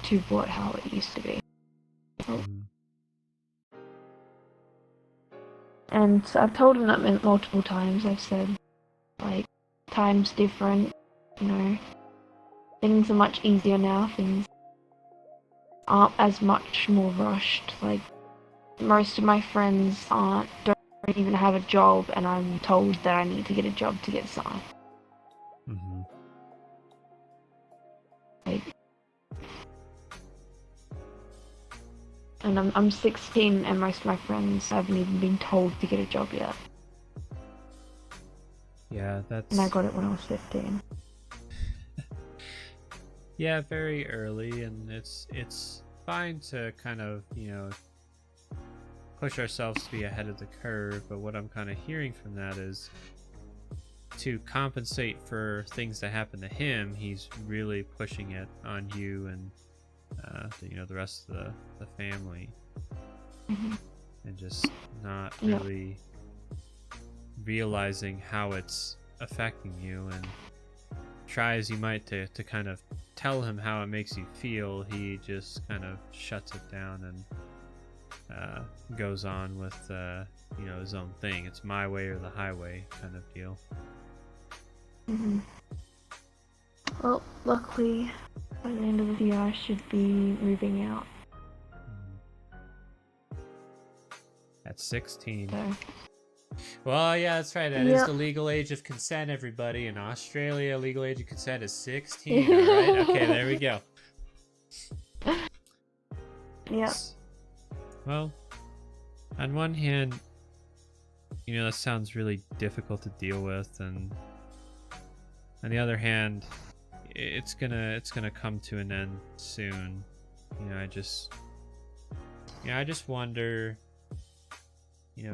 to how it used to be. And I've told him that multiple times. I've said, like, time's different, things are much easier now, things aren't as much more rushed. Like, most of my friends don't even have a job, and I'm told that I need to get a job to get some. Like, and I'm 16, and most of my friends haven't even been told to get a job yet. Yeah, that's... And I got it when I was 15. Yeah, very early, and it's fine to kind of, push ourselves to be ahead of the curve, but what I'm kind of hearing from that is to compensate for things that happen to him, he's really pushing it on you and the rest of the family, and just not really realizing how it's affecting you. And try as you might to kind of tell him how it makes you feel, he just kind of shuts it down and goes on with his own thing. It's my way or the highway kind of deal. Well, luckily, by the end of the year, I should be moving out. At 16. So. Well, yeah, that's right. That is the legal age of consent, everybody. In Australia, legal age of consent is 16. All right? Okay, there we go. Yep. Well, on one hand, that sounds really difficult to deal with, and on the other hand, it's gonna come to an end soon. I just wonder,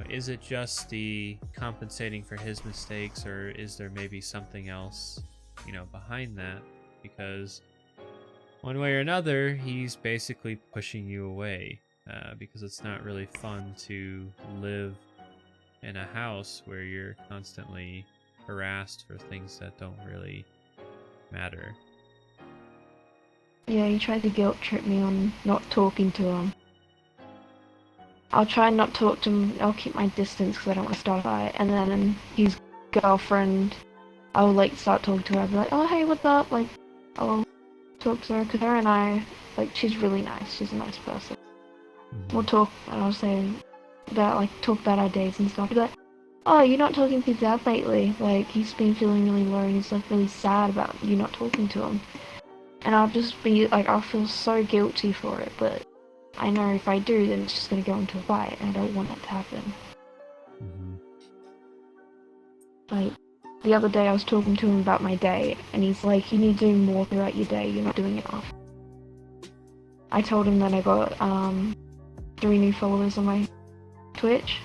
is it just the compensating for his mistakes, or is there maybe something else, behind that? Because one way or another, he's basically pushing you away, because it's not really fun to live in a house where you're constantly harassed for things that don't really matter. Yeah, he tried to guilt trip me on not talking to him. I'll try not to talk to him, I'll keep my distance because I don't want to start a fight, and then his girlfriend, I'll start talking to her, I'll be like, oh hey, what's up, I'll talk to her, because her and I, she's really nice, she's a nice person. We'll talk, and I'll say about, talk about our days and stuff, be like, oh, you're not talking to your dad lately, he's been feeling really low, and he's, really sad about you not talking to him. And I'll just be, I'll feel so guilty for it, but I know if I do, then it's just going to go into a fight, and I don't want that to happen. The other day I was talking to him about my day, and he's like, you need to do more throughout your day, you're not doing enough. I told him that I got 3 new followers on my Twitch,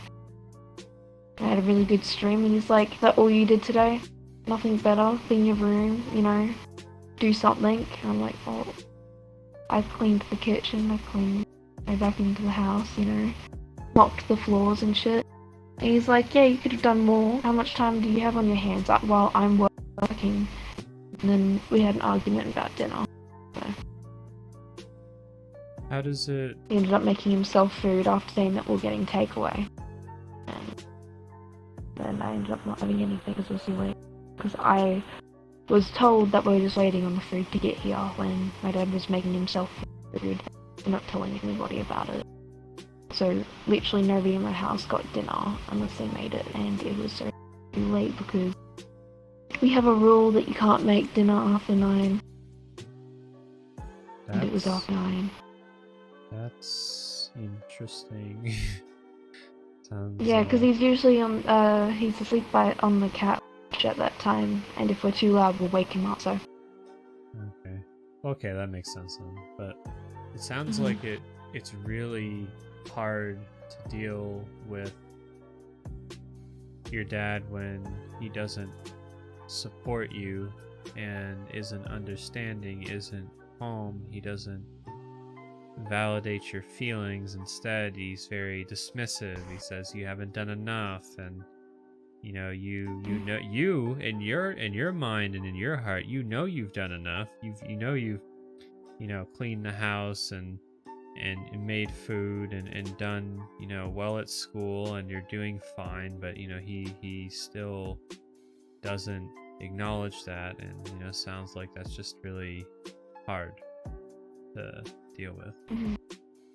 I had a really good stream, and he's like, "Is that all you did today? Nothing better? Clean your room, you know, do something." And I'm like, "Oh, I cleaned the kitchen, I cleaned, I vacuumed the house, you know, mopped the floors and shit." And he's like, "Yeah, you could have done more. How much time do you have on your hands while I'm working?" And then we had an argument about dinner. So How does it? he ended up making himself food after saying that we're getting takeaway. And then I ended up not having anything because it was too late. Because I was told that we were just waiting on the food to get here when my dad was making himself food and not telling anybody about it. So literally nobody in my house got dinner unless they made it, and it was so late because we have a rule that you can't make dinner after 9. And it was after 9. That's interesting. Sounds, Yeah, because he's usually on, he's asleep on the couch at that time, and if we're too loud, we'll wake him up, so. Okay, that makes sense then. But it sounds like it's really hard to deal with your dad when he doesn't support you and isn't understanding, isn't home, he doesn't validate your feelings. Instead, he's very dismissive. He says you haven't done enough, and you know, you know, you in your mind and in your heart, you know you've done enough. You've cleaned the house and made food and done, you know, well at school, and you're doing fine. But you know, he still doesn't acknowledge that, and you know, sounds like that's just really hard to deal with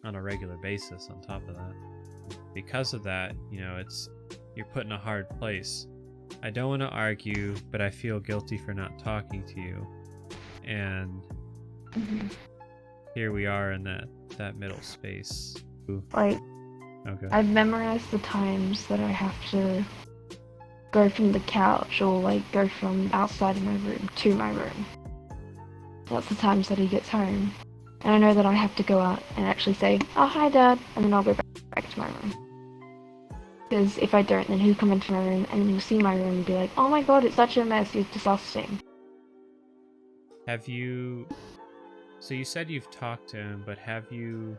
on a regular basis. On top of that, because of that, you know, you're put in a hard place. I don't want to argue, but I feel guilty for not talking to you, and here we are in that middle space. Like, Okay. I've memorized the times that I have to go from the couch or like go from outside of my room to my room. That's the times that he gets home. And I know that I have to go out and actually say, "Oh, hi Dad," and then I'll go back to my room. Because if I don't, then he'll come into my room and then he'll see my room and be like, "Oh my god, it's such a mess, it's disgusting." Have you... So you said you've talked to him, but have you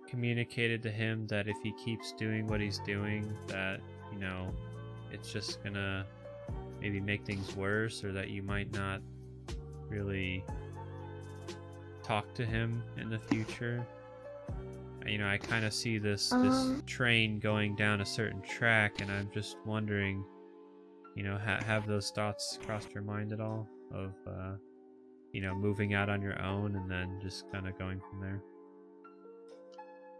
communicated to him that if he keeps doing what he's doing, that, you know, it's just gonna maybe make things worse, or that you might not really talk to him in the future? You know, I kind of see this train going down a certain track, and I'm just wondering, you know, have those thoughts crossed your mind at all of, you know, moving out on your own and then just kind of going from there?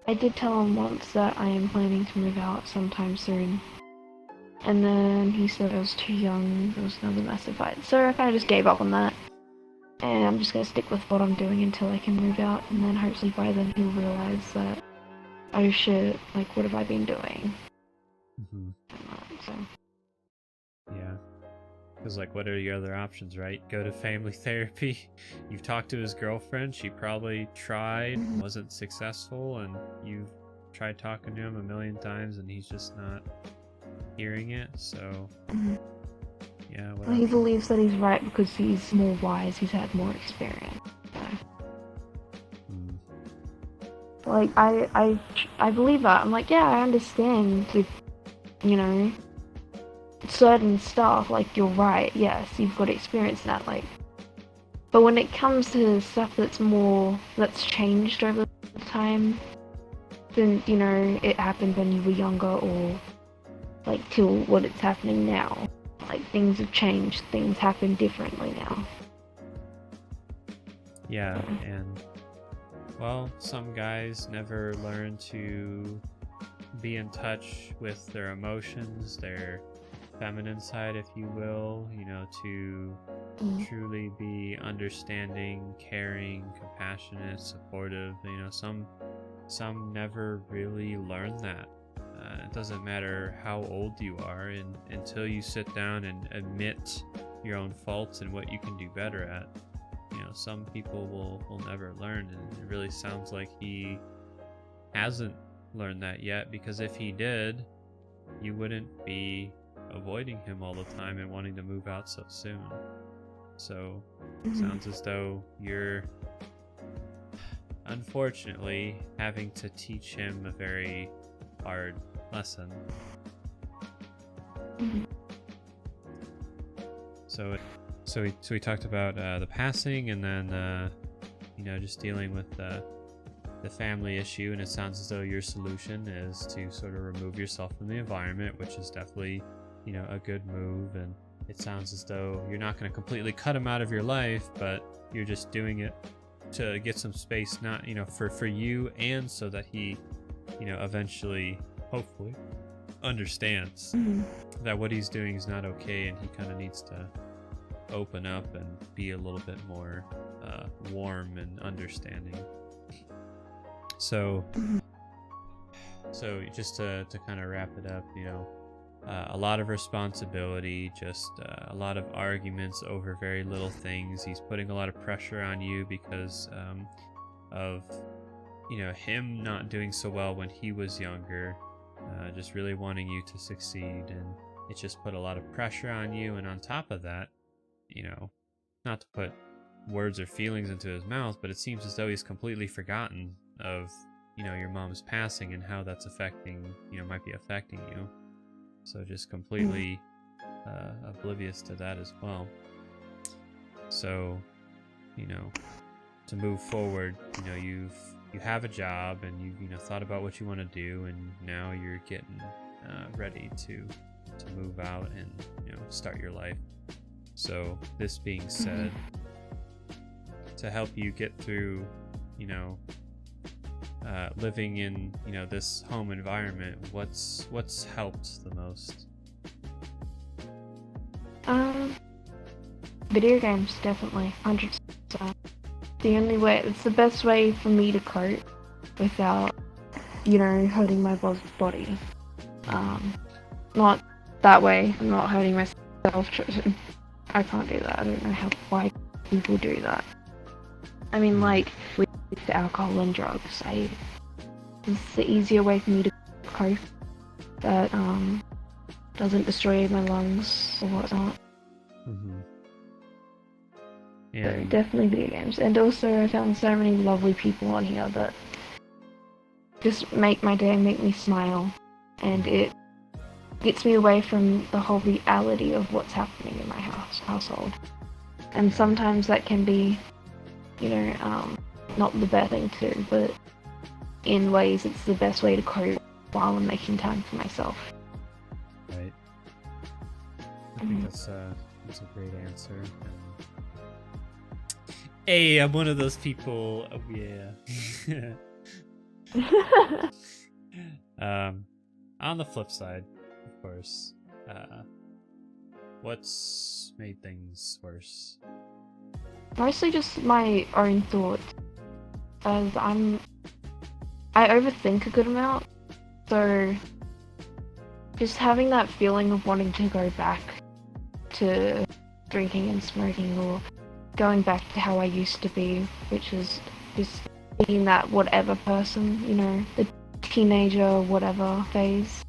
I did tell him once that I am planning to move out sometime soon. And then he said I was too young, it was another massive fight. So I kind of just gave up on that. And I'm just going to stick with what I'm doing until I can move out, and then hopefully by then he'll realize that, oh shit, like what have I been doing? So. Yeah. Because, like, what are your other options, right? Go to family therapy. You've talked to his girlfriend. She probably tried, wasn't successful, and you've tried talking to him a million times, and he's just not hearing it. So, yeah. Well, he believes that he's right because he's more wise. He's had more experience. So. Like, I believe that. I'm like, yeah, I understand. You know, certain stuff, like, you're right, yes, you've got experience in that, like, but when it comes to stuff that's changed over time, then, you know, it happened when you were younger, or like till what it's happening now, like, things have changed, things happen differently now. Yeah, and well, some guys never learn to be in touch with their emotions, their feminine side, if you will, you know, to truly be understanding, caring, compassionate, supportive. You know, some never really learn that. It doesn't matter how old you are, and until you sit down and admit your own faults and what you can do better at, you know, some people will never learn. And it really sounds like he hasn't learn that yet, because if he did, you wouldn't be avoiding him all the time and wanting to move out so soon. So sounds as though you're unfortunately having to teach him a very hard lesson. So we talked about the passing, and then just dealing with the family issue, and it sounds as though your solution is to sort of remove yourself from the environment, which is definitely a good move. And it sounds as though you're not going to completely cut him out of your life, but you're just doing it to get some space, not for you, and so that he eventually, hopefully, understands that what he's doing is not okay, and he kind of needs to open up and be a little bit more warm and understanding. So just to kind of wrap it up, a lot of responsibility, just a lot of arguments over very little things. He's putting a lot of pressure on you because of him not doing so well when he was younger, just really wanting you to succeed, and it just put a lot of pressure on you. And on top of that, not to put words or feelings into his mouth, but it seems as though he's completely forgotten of your mom's passing and how that's affecting might be affecting you. So just completely oblivious to that as well. So to move forward, you have a job, and you've thought about what you want to do, and now you're getting ready to move out and start your life. So this being said, to help you get through living in this home environment, what's helped the most? Video games, definitely, 100%. The only way, it's the best way for me to cope without hurting my body. Not that way, I'm not hurting myself. I can't do that. I don't know why people do that. I mean, like with alcohol and drugs, it's the easier way for me to cope that doesn't destroy my lungs or whatnot. Yeah. So definitely video games. And also I found so many lovely people on here that just make my day, make me smile, and it gets me away from the whole reality of what's happening in my household. And sometimes that can be not the best thing to do, but in ways it's the best way to cope while I'm making time for myself. Right. I think that's a great answer. Hey, I'm one of those people. Oh, yeah. On the flip side, of course, what's made things worse? Mostly just my own thoughts, as I overthink a good amount, so just having that feeling of wanting to go back to drinking and smoking, or going back to how I used to be, which is just being that whatever person, the teenager whatever phase.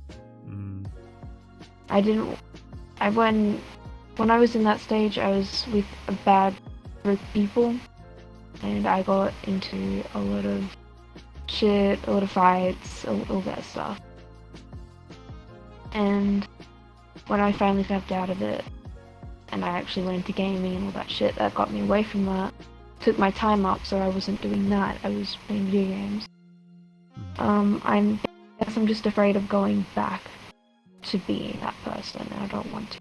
When I was in that stage, I was with a bad group of people, and I got into a lot of shit, a lot of fights, all that stuff. And when I finally stepped out of it, and I actually went into gaming and all that shit, that got me away from that. Took my time up, so I wasn't doing that. I was playing video games. I guess I'm just afraid of going back to being that person, and I don't want to.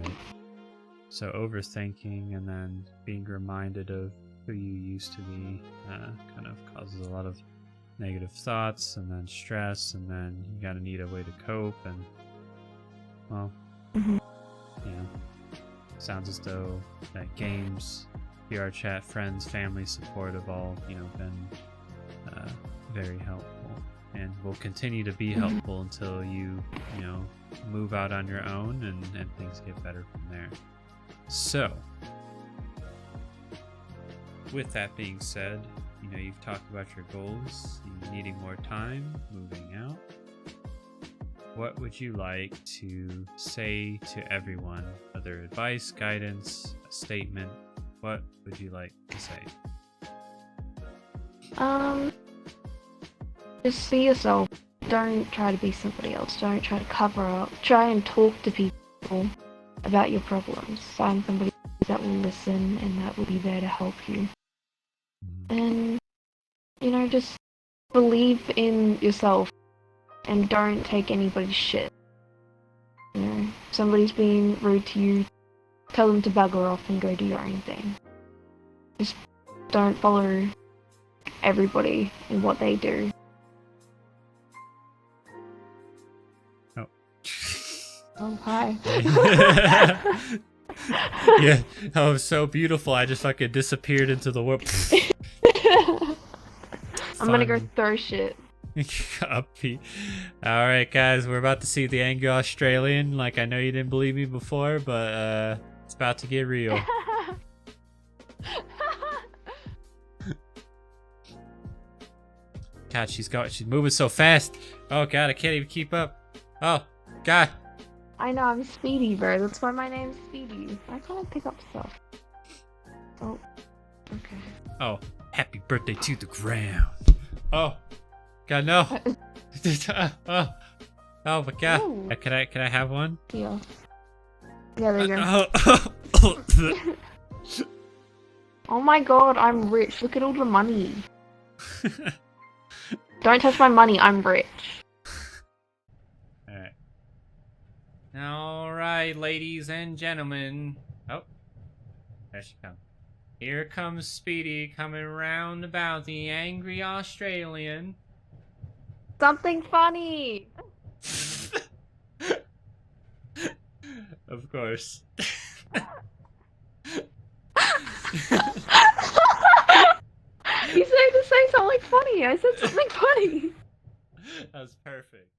Right. So overthinking and then being reminded of who you used to be kind of causes a lot of negative thoughts, and then stress, and then you gotta need a way to cope, and well, sounds as though that games, VRChat, friends, family support have all been very helpful, and will continue to be helpful until you move out on your own, and things get better from there. So with that being said, you know, you've talked about your goals, you needing more time, moving out. What would you like to say to everyone? Other advice, guidance, a statement? What would you like to say? Just be yourself. Don't try to be somebody else. Don't try to cover up. Try and talk to people about your problems. Find somebody that will listen and that will be there to help you. And, you know, just believe in yourself and don't take anybody's shit. You know, if somebody's being rude to you, tell them to bugger off and go do your own thing. Just don't follow everybody in what they do. Oh. Oh, hi. Yeah, that was so beautiful. I just fucking disappeared into the warp. I'm gonna go throw shit. Upbeat. Alright, guys, we're about to see the angry Australian. Like, I know you didn't believe me before, but it's about to get real. God, she's moving so fast. Oh god, I can't even keep up. Oh god. I know, I'm Speedy, bro. That's why my name's Speedy. I can't pick up stuff. Oh, okay. Oh, happy birthday to the ground. Oh, god, no. Oh my god. Ooh. Can I have one? Yeah. Yeah, there you go. Oh my god, I'm rich. Look at all the money. Don't touch my money, I'm rich. Alright. Alright, ladies and gentlemen. Oh, there she comes. Here comes Speedy coming round about the angry Australian. Something funny! Of course. You said to say something funny. I said something funny. That was perfect.